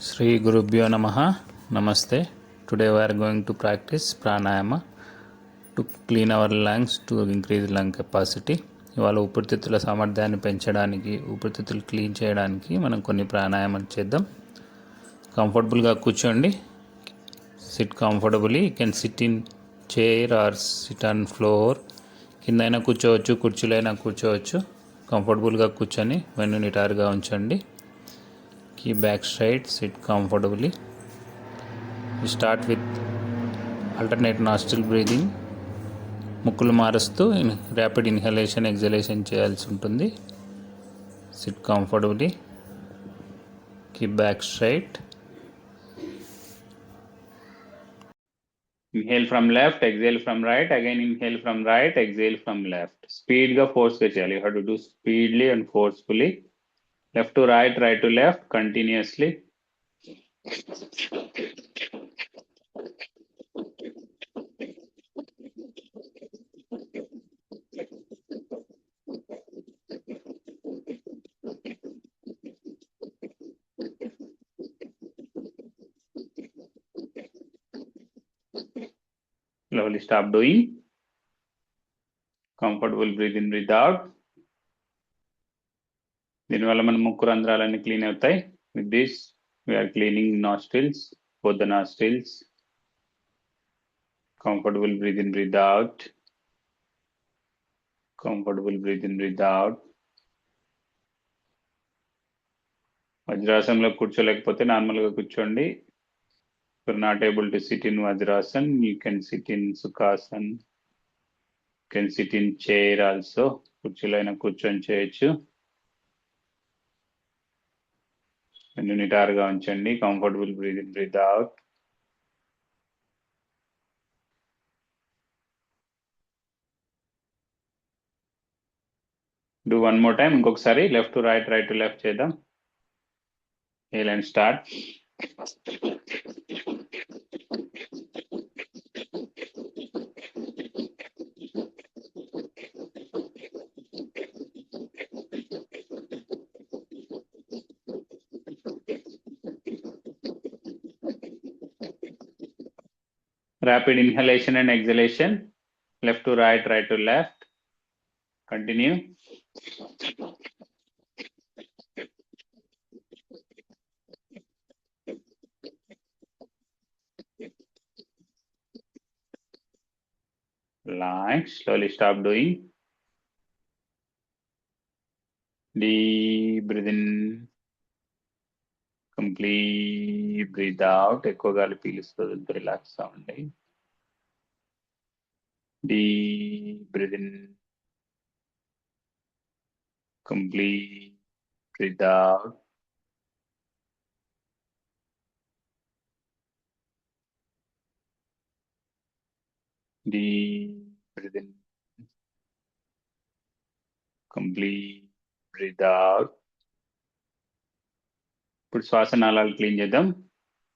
Sri Gurubhyo Namaha. Namaste. Today we are going to practice pranayama to clean our lungs to increase lung capacity. ఇవాళ ఊపిరితిత్తుల సామర్థ్యాన్ని పెంచడానికి ఊపిరితిత్తులు clean చేయడానికి మనం కొన్ని ప్రాణాయామాలు చేద్దాం. కంఫర్టబుల్గా కూర్చోండి. Sit comfortably. You can sit in chair or sit on floor. కిందైనా కూర్చోవచ్చు, కుర్చీలైనా కూర్చోవచ్చు. కంఫర్టబుల్గా కూర్చొని వెన్ను నిటారుగా ఉంచండి. Keep back straight, sit comfortably. We start with alternate nostril breathing. ముక్కులు మారుస్తూ ర్యాపిడ్ ఇన్హలేషన్ ఎగ్జలేషన్ చేయాల్సి ఉంటుంది. SIT comfortably. Keep back straight. Inhale from left, exhale from right. Again inhale from right, exhale from left. స్పీడ్గా ఫోర్స్గా చేయాలి. You have to do speedily and forcefully. Left to right, right to left, continuously. Slowly stop doing. Comfortable breathe in, breathe out. దీనివల్ల మన ముక్కు రంధ్రాలన్నీ clean అవుతాయి. With this we're cleaning nostrils, both the nostrils. Comfortable breathe in, breathe out. Comfortable breathe in, breathe out. వజ్రాసనంలో కూర్చోలేకపోతే నార్మల్గా కూర్చోండి. you're not able to sit in Vajrasan, you can sit in Sukhasan, you can sit in chair also. కుర్చీలో అయినా కూర్చొని చేయొచ్చు. వెన్ను నిటారుగా ఉంచండి. Comfortable breathe in, breathe out. Do one more time. ఇంకొకసారి left to right, right to left చేద్దాం. Hale and start. Rapid inhalation and exhalation. Left to right, right to left. Continue. Like, slowly stop doing. Deep breathe in. Complete breathe out. ఎక్కువ గాలి పీలుస్తుంది, relax అవ్వండి. Deep breathe in. Complete breathe out. Deep breathe in. Complete breathe out. ఇప్పుడు శ్వాసనాళాలు clean చేద్దాం.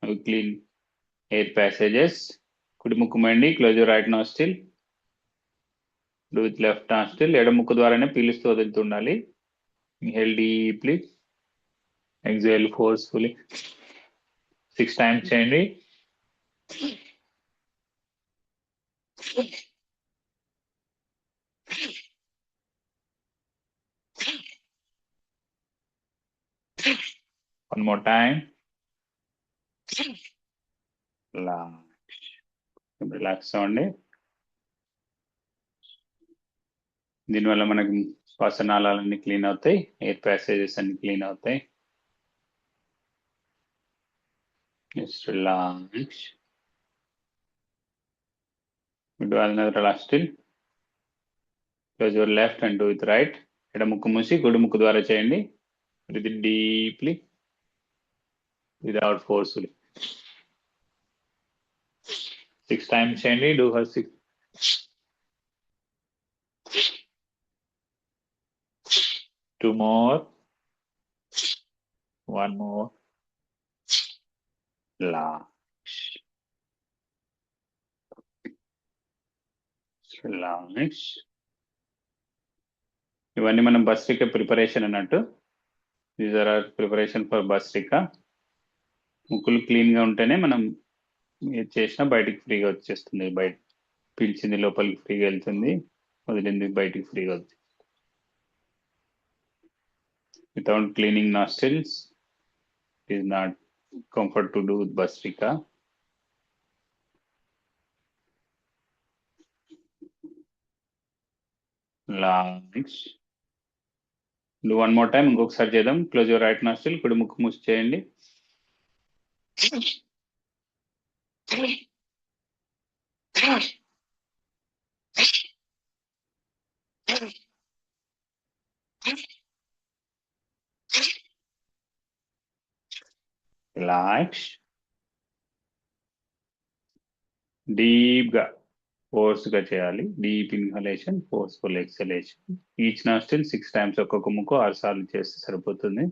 అవి clean air passages. కుడి ముక్కు మండి, close your right nostril. Do with left nostril. ఎడమ ముక్కు ద్వారానే పీలుస్తూ వదులుతుండాలి. Inhale deeply, exhale forcefully. 6 times చేయండి. One more time. రిలాక్స్ అవ్వండి. దీనివల్ల మనకి శ్వాసనాళాలన్నీ క్లీన్ అవుతాయి, ఎయిర్ ప్యాసేజెస్ అన్ని క్లీన్ అవుతాయి. Just relax. Do another nostril. Close your left and do it right. ఎడమ ముక్కు మూసి కుడి ముక్కు ద్వారా చేయండి. Breathe in deeply, without forcefully. 6 times చేయండి. Do for 6. Two more. One more. Relax. Relax. ఇవన్నీ మనం భస్త్రిక ప్రిపరేషన్ అన్నట్టు. These are preparation for bhastrika. ముక్కులు క్లీన్గా ఉంటేనే మనం ఏది చేసినా బయటికి ఫ్రీగా వచ్చేస్తుంది. బయట పీల్చింది లోపలికి ఫ్రీగా వెళ్తుంది, వదిలింది బయటికి ఫ్రీగా వచ్చేస్తుంది. Without cleaning nostrils it is not comfort to do with bhastrika. Longs do one more time. ఇంకొకసారి చేద్దాం. Close your right nostril. కుడి ముక్కు మూసి చేయండి. రిలాక్స్. డీప్ గా ఫోర్స్ గా చేయాలి. Deep inhalation, forceful exhalation. Each nostril 6 times, ఒక్కొక్క ముక్కు 6 సార్లు చేస్తే సరిపోతుంది.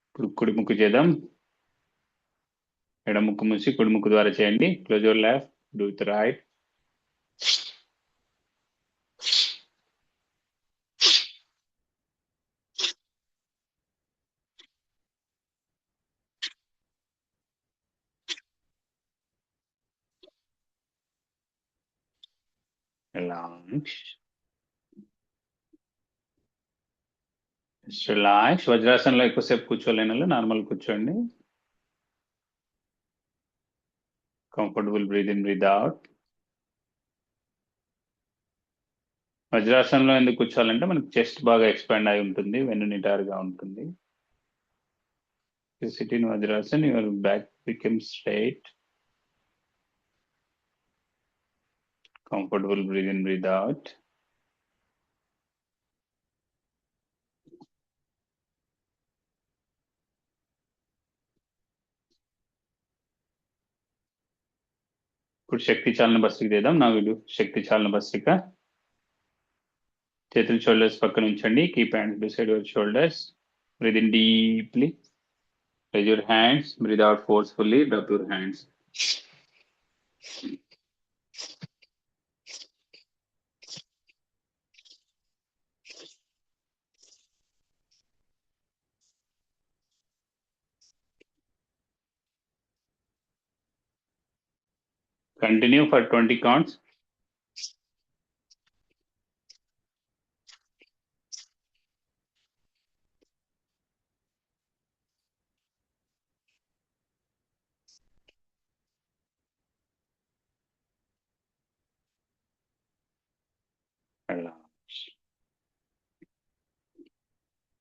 ఇప్పుడు కుడి ముక్కు చేద్దాం. ఎడ ముక్కు మూసి కుడి ముక్కు ద్వారా చేయండి. Close your left, do with right. Relax. Relax. వజ్రాసనంలో ఎక్కువసేపు కూర్చోలేని వాళ్ళు నార్మల్ కూర్చోండి. Comfortable breathe in, breathe out. వజ్రాసనంలో ఎందుకు కూర్చోవాలంటే మనకి చెస్ట్ బాగా ఎక్స్పాండ్ అయి ఉంటుంది, వెన్ను నిటారుగా ఉంటుంది. You sit in Vajrasana, your back becomes straight. Comfortable breathe in, breathe out. ఇప్పుడు శక్తి చాలన భస్త్రిక చేద్దాం. నా వీడు శక్తి చాలన భస్త్రిక. చేతులు షోల్డర్స్ పక్కన ఉంచండి. Keep hands beside your shoulders. Breathe in deeply. Raise your hands. Breathe out forcefully. Drop your hands. Continue for 20 counts.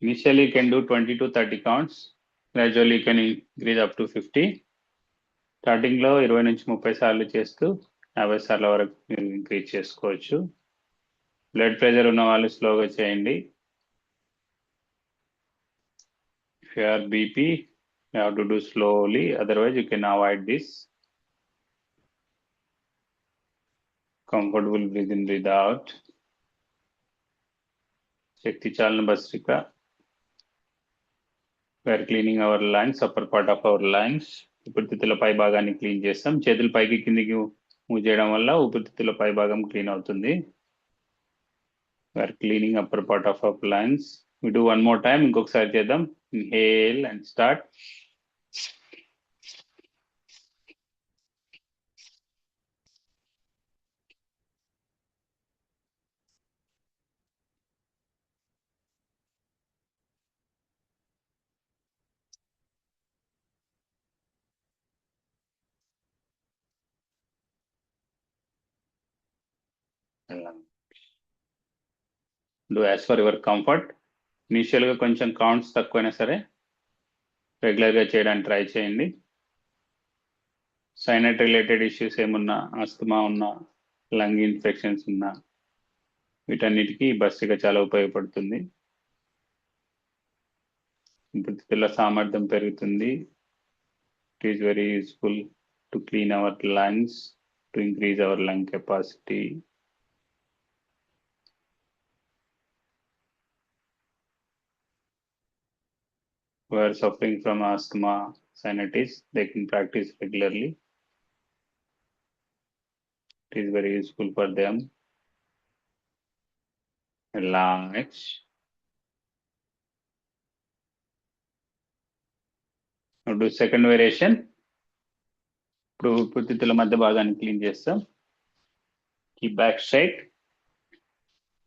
Initially, you can do 20 to 30 counts. Gradually, you can increase up to 50. Starting లో 20 నుంచి 30 సార్లు చేస్తూ 50 సార్ల వరకు మీరు increase చేసుకోవచ్చు. Blood pressure ఉన్న వాళ్ళు స్లోగా చేయండి. If you are BP, you have to do slowly. Otherwise, you can avoid this. Comfortable breathe in, breathe out. Shakti Chalana Bhastrika. We are cleaning our lungs, upper part of our lungs. ఊపిరితిత్తుల పై భాగాన్ని clean చేస్తాం. చేతులు పైకి కిందికి move చేయడం వల్ల ఊపిరితిత్తుల పై భాగం క్లీన్ అవుతుంది. We are cleaning upper part of our lungs. We do one more time. ఇంకొకసారి చేద్దాం. Inhale and start. Do as for your comfort. ఇనిషియల్గా కొంచెం కౌంట్స్ తక్కువైనా సరే రెగ్యులర్గా చేయడానికి ట్రై చేయండి. సైనట్ రిలేటెడ్ ఇష్యూస్ ఏమున్నా, ఆస్తమా ఉన్నా, లంగ్ ఇన్ఫెక్షన్స్ ఉన్నా, వీటన్నిటికీ భస్త్రిక చాలా ఉపయోగపడుతుంది. ఊపిరితిత్తుల సామర్థ్యం పెరుగుతుంది. It is very useful to clean our lungs, to increase our lung capacity. Who are suffering from asthma, sinusitis, they can practice regularly. It is very useful for them. Relax. ఇప్పుడు second variation. ఇప్పుడు ఊపిరితిత్తుల మధ్య భాగాన్ని clean చేస్తాం. Keep back straight.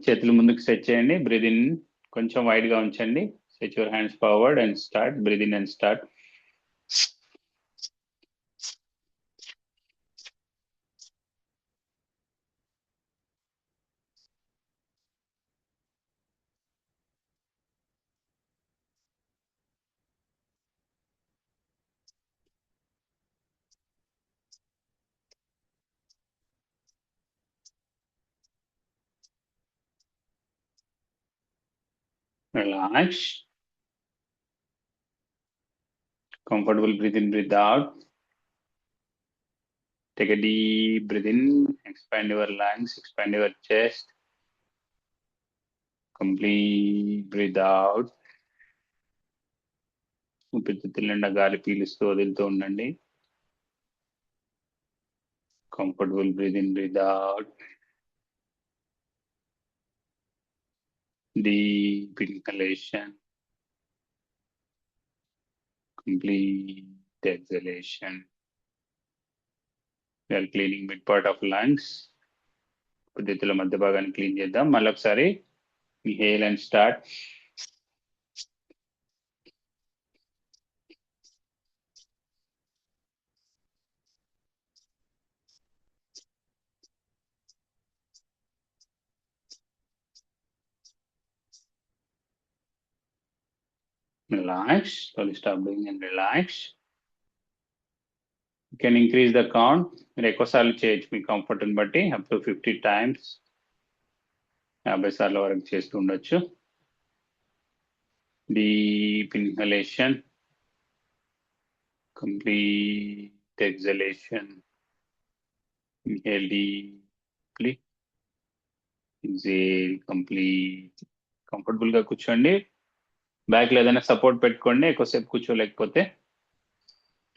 చేతులు ముందుకు set చేయండి. Breathe in కొంచెం వైడ్ గా ఉంచండి. Set your hands forward and start. Breathe in and start. Relax. Comfortable. Breathe in, breathe out. Take a deep breath in. Expand your lungs. Expand your chest. Complete breathe out. ఊపిరితిత్తుల నిండా గాలి పీలుస్తూ వదులుతూ ఉండండి. Comfortable. Breathe in, breathe out. Deep inhalation. Complete exhalation. We are cleaning mid part of lungs. ఊపిరితిత్తుల మధ్య భాగాన్ని clean చేద్దాం. మళ్ళీ ఒకసారి inhale and start. Relax. Slowly stop doing and relax. You can increase the count. మీరు ఎక్కువ సార్లు చేయొచ్చు మీ కంఫర్ట్ని బట్టి. Up to 50 times. 50 సార్ల వరకు చేస్తూ ఉండొచ్చు. Deep inhalation. Complete exhalation. Inhale deeply. Exhale complete. Comfortable గా కూర్చోండి. బ్యాక్ లో ఏదైనా సపోర్ట్ పెట్టుకోండి. ఎక్కువసేపు కూర్చోలేకపోతే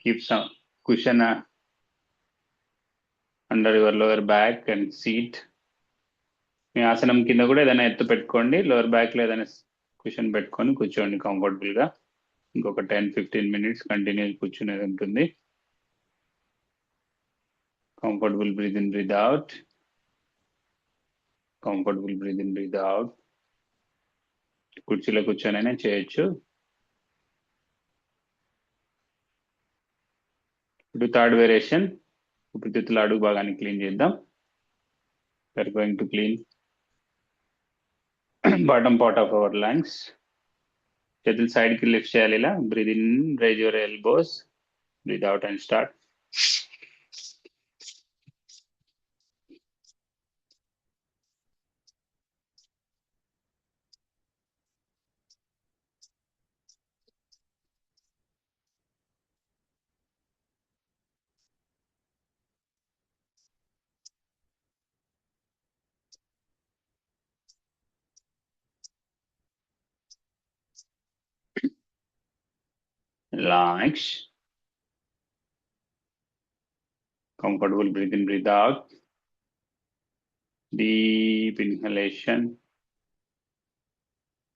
keep some cushion under your lower back and seat. మీ ఆసనం కింద కూడా ఏదైనా ఎత్తు పెట్టుకోండి. లోవర్ బ్యాక్ లో ఏదైనా కుషన్ పెట్టుకొని కూర్చోండి కంఫర్టబుల్ గా. ఇంకొక 10-15 minutes కంటిన్యూ కూర్చునేది ఉంటుంది. Comfortable breathe in, breathe out. Comfortable breathe in, breathe out. కుర్చీలో కూర్చొనైనా చేయొచ్చు. ఇప్పుడు థర్డ్ వేరియేషన్. ఊపిరితిత్తుల అడుగు భాగాన్ని క్లీన్ చేద్దాం. We're going to clean bottom part of our lungs. చేతులు సైడ్ కి లిఫ్ట్ చేయాలి ఇలా. Breathe in, raise your elbows. Breathe out and start. Relax. Comfortable breathe in, breathe out. Deep inhalation.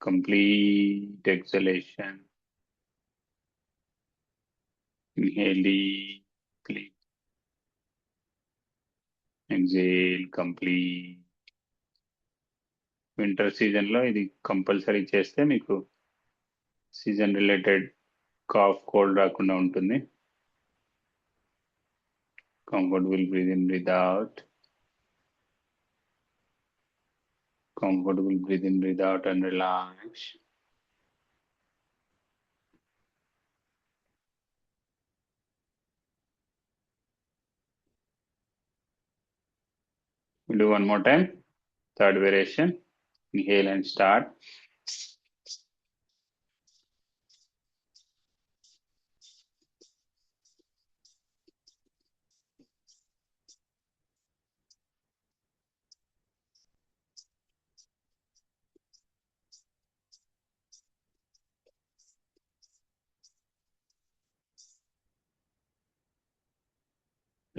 Complete exhalation. Inhale deeply. Exhale complete. Winter season లో ఇది compulsory చేస్తే మీకు season related cough, cold రాకుండా ఉంటుంది. Comfortable breathe in, breathe out. Comfortable breathe in, breathe out and relax. We'll do one more time. Third variation. Inhale and start.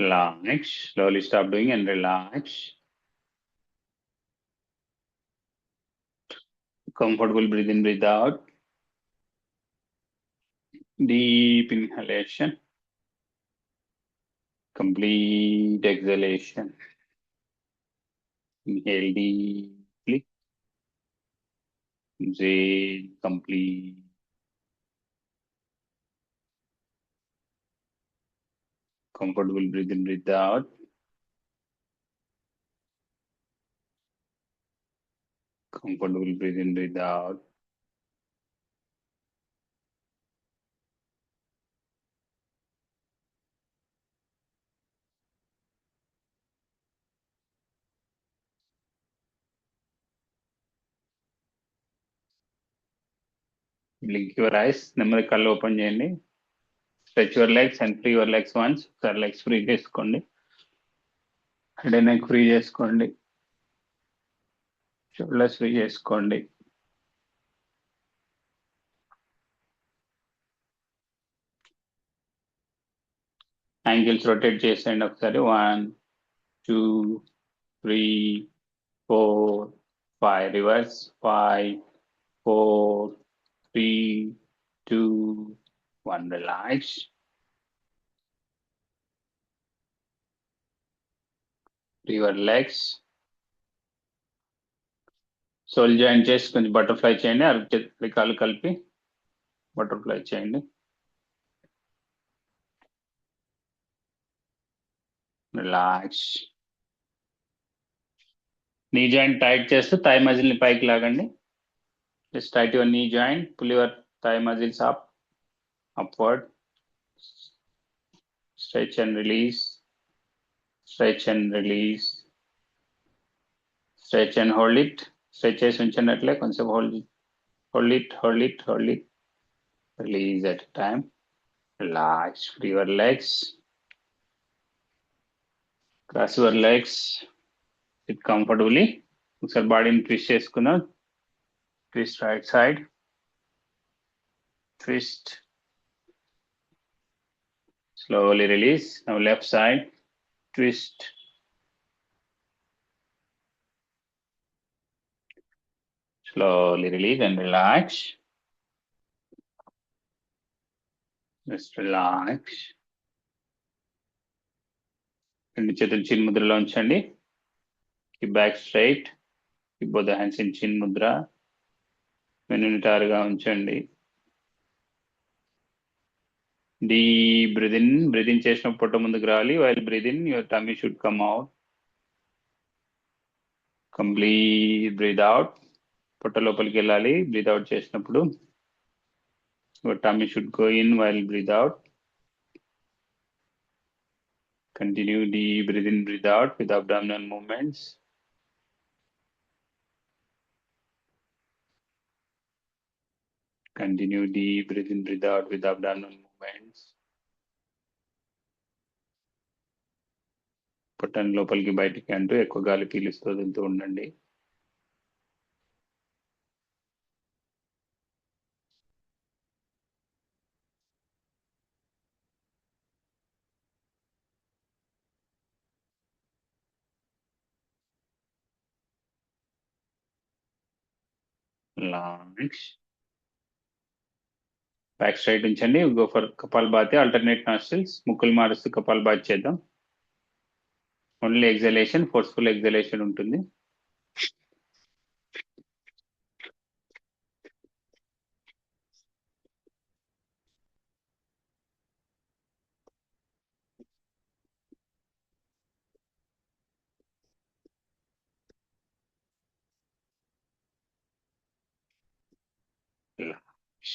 Relax. Slowly stop doing and relax. Comfortable breathe in, breathe out. Deep inhalation. Complete exhalation. Inhale deeply. Exhale complete. Comfortable breathe in, breathe out. Comfortable breathe in, breathe out. Blink your eyes. నెమ్మది కళ్ళు open చేయండి. Stretch your legs and free your legs once. ఒకసారి legs free చేసుకోండి. Head and neck free చేసుకోండి. Shoulders free చేసుకోండి. Ankles rotate చేసేయండి ఒకసారి. 1, 2, 3, 4, 5. Reverse. 5, 4, 3, 2, 1. Relax. Free your legs. Sole join చేసి కొంచెం బటర్ఫ్లై చేయండి. అరచేతి కాళ్ళు కలిపి బటర్ఫ్లై చేయండి. రిలాక్స్. నీ జాయింట్ టైట్ చేస్తూ థై మజిల్ ని పైకి లాగండి. Just tight your knee joint. Pull your thigh muscles up, upward. Stretch and release. Stretch and release. Stretch and hold it. Stretch చేసి ఉంచినట్లే కొంచెం hold it. Hold it, hold it, hold it. Release at a time. Relax. Free your legs. Cross your legs. Sit comfortably. ఒకసారి బాడీని twist చేసుకుందాం. Twist right side. Twist. Slowly release. Now left side. Twist. Slowly release and relax. Just relax. రెండు చేతులు చిన్ ముద్రలో ఉంచండి. Keep back straight. Keep both the hands in chin mudra. వెన్నుని టారుగా ఉంచండి. Deep breathe in. Breathe in చేసినప్పుడు పొట్ట ముందుకు రావాలి. While breathe in, your tummy should come out. Complete breathe out. పొట్ట లోపలికి వెళ్ళాలి. Breathe out చేసినప్పుడు your tummy should go in while breathe out. Continue deep breathe in, breathe out with abdominal movements. Continue deep breathe in, breathe out with abdominal movements. పొట్టని లోపలికి బయటికి అంటూ ఎక్కువ గాలి పీలుస్తూ వదులుతూ ఉండండి. Relax. బ్యాక్ స్ట్రైట్ ఉంచండి. Go for kapalbhati. Alternate nostrils. ముక్కులు మారుస్తూ కపాల్భాతి చేద్దాం. ఓన్లీ ఎగ్జలేషన్, ఫోర్స్ఫుల్ ఎగ్జలేషన్ ఉంటుంది. Relax.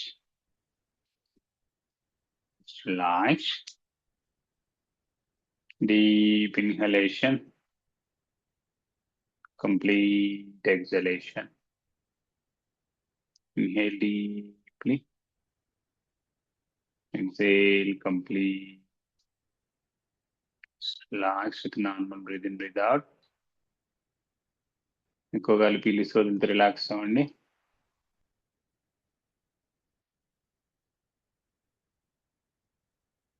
Relax. Deep inhalation. Complete exhalation. Inhale deeply. Exhale complete. Relax with normal breathe in, breathe out. ఎక్కువ గాలి పీలిస్తూ వదిలితే రిలాక్స్ అవ్వండి.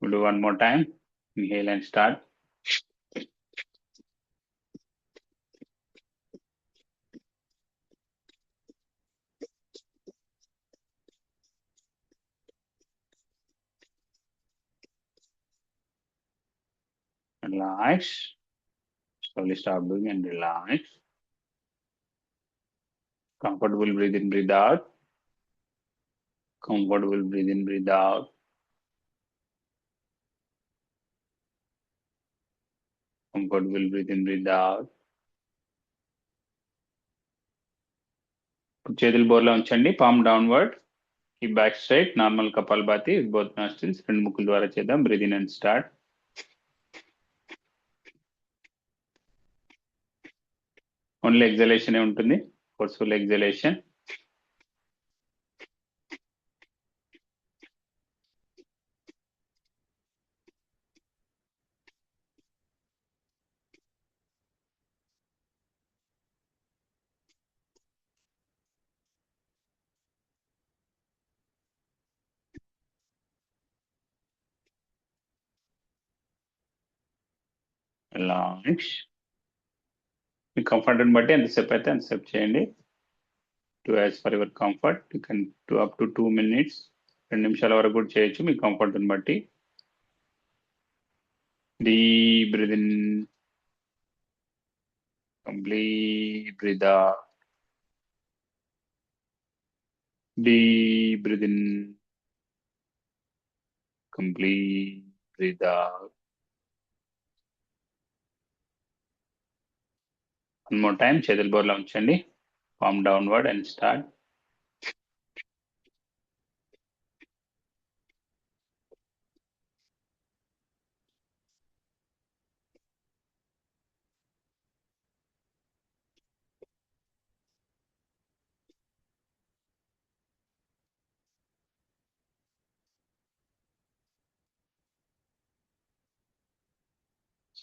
We'll do one more time. Inhale and start. relax. Slowly stop doing and relax. Comfortable, breathe in, breathe out. Comfortable, breathe in, breathe out. Comfortable, breathe in, breathe out. చేతులు బోర్లా ఉంచండి, palm downward. ఈ back straight, normal kapalbhati with both nostrils, రెండు ముక్కుల ద్వారా చేద్దాం. Breathe in and start. Only exhalation ఉంటుంది, forceful exhalation. Relax. మీ కంఫర్ట్ని బట్టి ఎంతసేపు అయితే ఎంతసేపు చేయండి. 2 hours for your comfort. You can do up to 2 minutes. 2 నిమిషాల వరకు కూడా చేయొచ్చు మీ కంఫర్ట్ని బట్టి. Deep breathe in, complete breathe out. Deep breathe in, complete breathe out. One more time, చేతులు బోర్లా ఉంచండి, palm downward and start.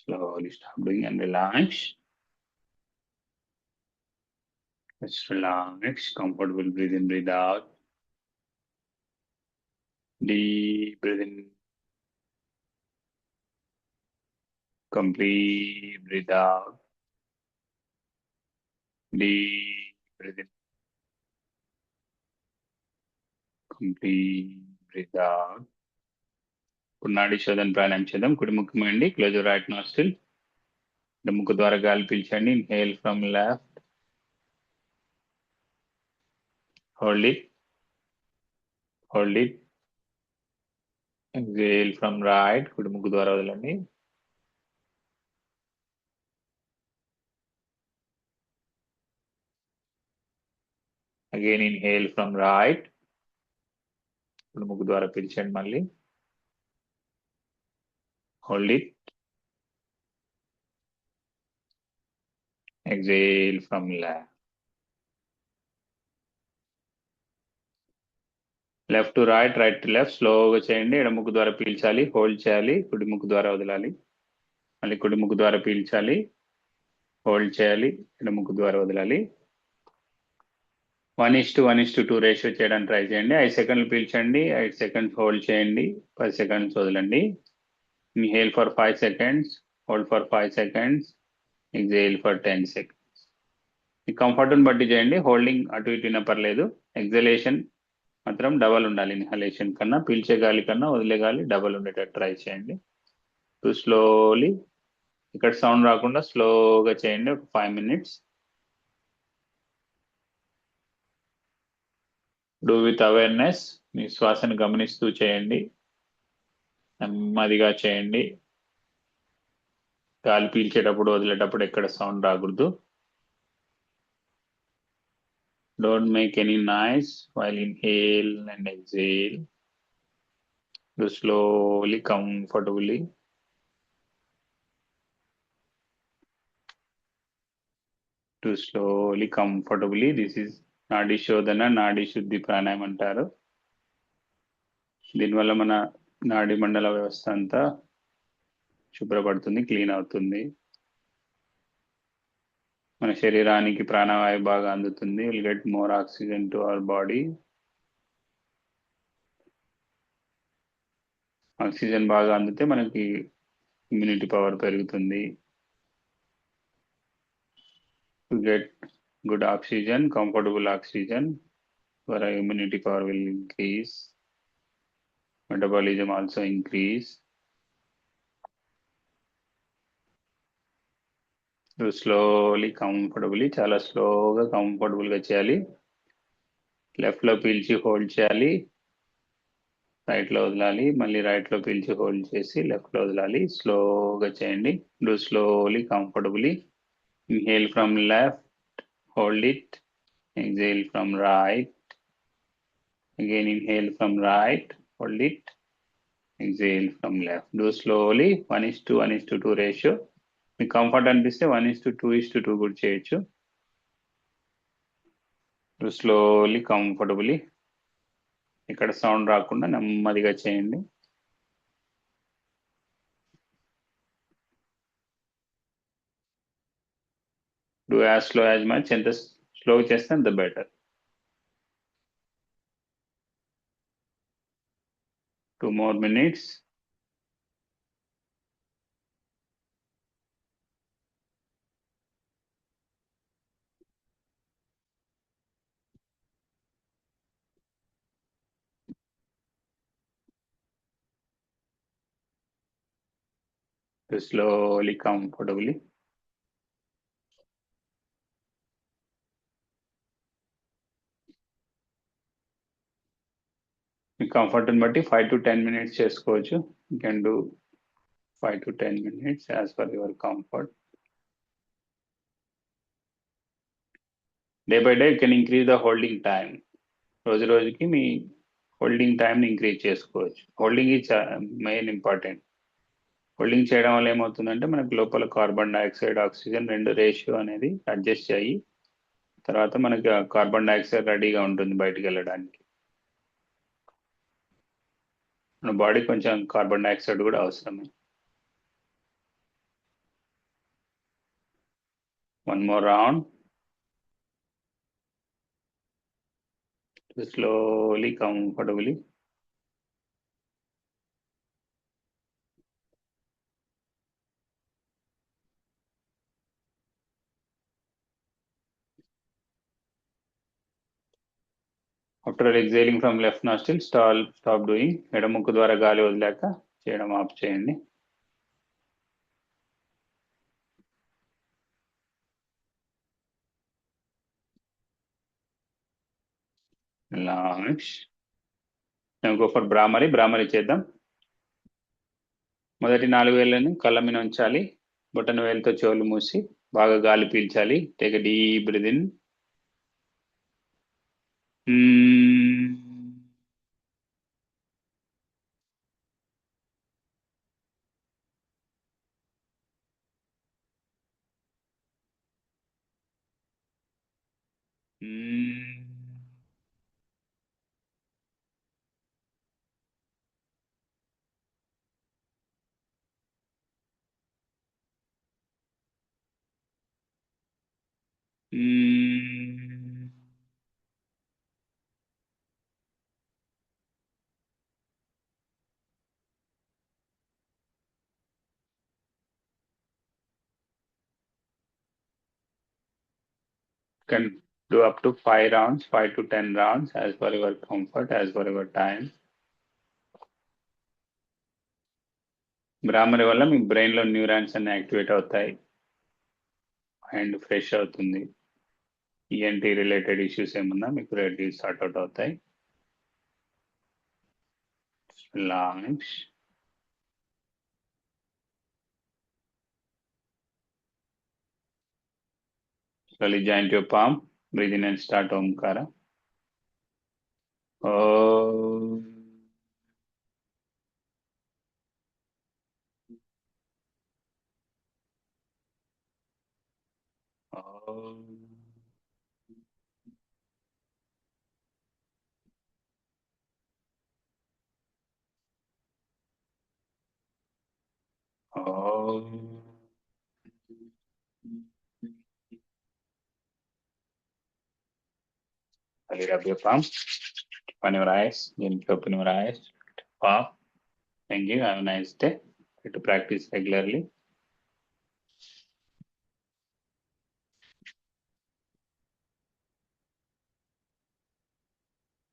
Slowly stop doing and relax. Just relax, comfortable, breathe in, breathe out. Deep breathe in, complete breathe out. Deep breathe in, complete breathe out. ఇప్పుడు నాడి శోధన ప్రాణాయామం చేద్దాం. కుడి ముక్కు మూయండి, క్లోజ్ యువర్ రైట్ నాస్ట్రిల్. ముక్కు ద్వారా గాలి పీల్చండి. Inhale from left, hold it, hold it. Exhale from right, కుడి ముక్కు ద్వారా వదలండి. Again inhale from right, కుడి ముక్కు ద్వారా పీల్చండి మళ్ళీ. Hold it. Exhale from left. Left to right, right to left. స్లోగా చేయండి. ఎడమ ముక్కు ద్వారా పీల్చాలి, హోల్డ్ చేయాలి, కుడి ముక్కు ద్వారా వదలాలి. మళ్ళీ కుడి ముక్కు ద్వారా పీల్చాలి, హోల్డ్ చేయాలి, ఎడమ ముక్కు ద్వారా వదలాలి. 1:1:2 రేషియో చేయడానికి ట్రై చేయండి. 5 సెకండ్లు పీల్చండి, 5 సెకండ్స్ హోల్డ్ చేయండి, 10 సెకండ్స్ వదలండి. Inhale for 5 seconds, hold for 5 seconds, exhale for 10 seconds. మీ కంఫర్ట్ని బట్టి చేయండి. హోల్డింగ్ అటు ఇటు అయినా పర్లేదు. ఎగ్జలేషన్ మాత్రం డబల్ ఉండాలి. ఇన్హలేషన్ కన్నా, పీల్చే గాలి కన్నా వదిలే గాలి డబల్ ఉండేటట్టు ట్రై చేయండి. టు స్లోలీ, ఇక్కడ సౌండ్ రాకుండా స్లోగా చేయండి. ఒక 5 minutes. Do with awareness. మీ శ్వాసను గమనిస్తూ చేయండి, నెమ్మదిగా చేయండి. గాలి పీల్చేటప్పుడు వదిలేటప్పుడు ఎక్కడ సౌండ్ రాకూడదు. Don't make any noise while inhale and exhale. Do slowly, comfortably. Do slowly, comfortably. This is నాడీ శోధన, నాడీ శుద్ధి ప్రాణాయామం అంటారు. దీనివల్ల మన నాడీ మండల వ్యవస్థ అంతా శుభ్రపడుతుంది, క్లీన్ అవుతుంది. మన శరీరానికి ప్రాణవాయువు బాగా అందుతుంది. Will get more oxygen to our body. Oxygen బాగా అందితే మనకి ఇమ్యూనిటీ పవర్ పెరుగుతుంది. To get good oxygen, comfortable oxygen, our immunity power will increase. Metabolism also increase. Do slowly, comfortably, చాలా స్లోగా కంఫర్టబుల్గా చేయాలి. లెఫ్ట్లో పీల్చి హోల్డ్ చేయాలి, రైట్లో వదలాలి, మళ్ళీ రైట్లో పీల్చి హోల్డ్ చేసి లెఫ్ట్లో వదలాలి. స్లోగా చేయండి. Do slowly, comfortably. Inhale from left, hold it. Exhale from right. Again inhale from right, hold it. Exhale from left. Do slowly. 1:1 1:2 ratio. మీకు కంఫర్ట్ అనిపిస్తే 1:2 కూడా చేయొచ్చు. Do slowly, comfortably. ఇక్కడ సౌండ్ రాకుండా నెమ్మదిగా చేయండి. Do as slow as much. ఎంత slow చేస్తే అంత better. 2 more minutes. Do slowly, comfortably. మీ కంఫర్ట్ని బట్టి 5 to 10 minutes చేసుకోవచ్చు. You can do 5 to 10 minutes as per your comfort. Day by day you can increase the holding time. రోజు రోజుకి మీ holding టైంని increase చేసుకోవచ్చు. Holding is main important. Holding చేయడం వల్ల ఏమవుతుందంటే మనకు లోపల కార్బన్ డైఆక్సైడ్, ఆక్సిజన్ రెండు రేషియో అనేది అడ్జస్ట్ అయ్యి తర్వాత మనకి కార్బన్ డైఆక్సైడ్ రెడీగా ఉంటుంది బయటికి వెళ్ళడానికి. మన బాడీ కొంచెం కార్బన్ డైఆక్సైడ్ కూడా అవసరమే. 1 more round. Slowly, comfortably. After exhaling from left nostril, stop doing. ఎడముక్కు ద్వారా గాలి వదిలాక చేయడం ఆఫ్ చేయండి. Lungs. Now go for Brahmari చేద్దాం. మొదటి 4 వేళ్ళని కళ్ళ మీద ఉంచాలి. బొటన వేలుతో చెవులు మూసి బాగా గాలి పీల్చాలి. Take a deep breath in. Can do up to 5 rounds, 5 to 10 rounds as per your comfort, as per your time. Bhramari వల్ల మీ బ్రెయిన్లో న్యూరాన్స్ అన్ని యాక్టివేట్ అవుతాయి, మైండ్ ఫ్రెష్ అవుతుంది. ఈఎన్టీ రిలేటెడ్ ఇష్యూస్ ఏమన్నా మీకు రెడీ సార్ట్ అవుట్ అవుతాయి. Lungs. Slowly joint your palm. Breathe in and start Omkara. Om. Om. Om. Slowly rub your palm. Open your eyes. Gently open your eyes. Palm. Thank you. Have a nice day. Try to practice regularly.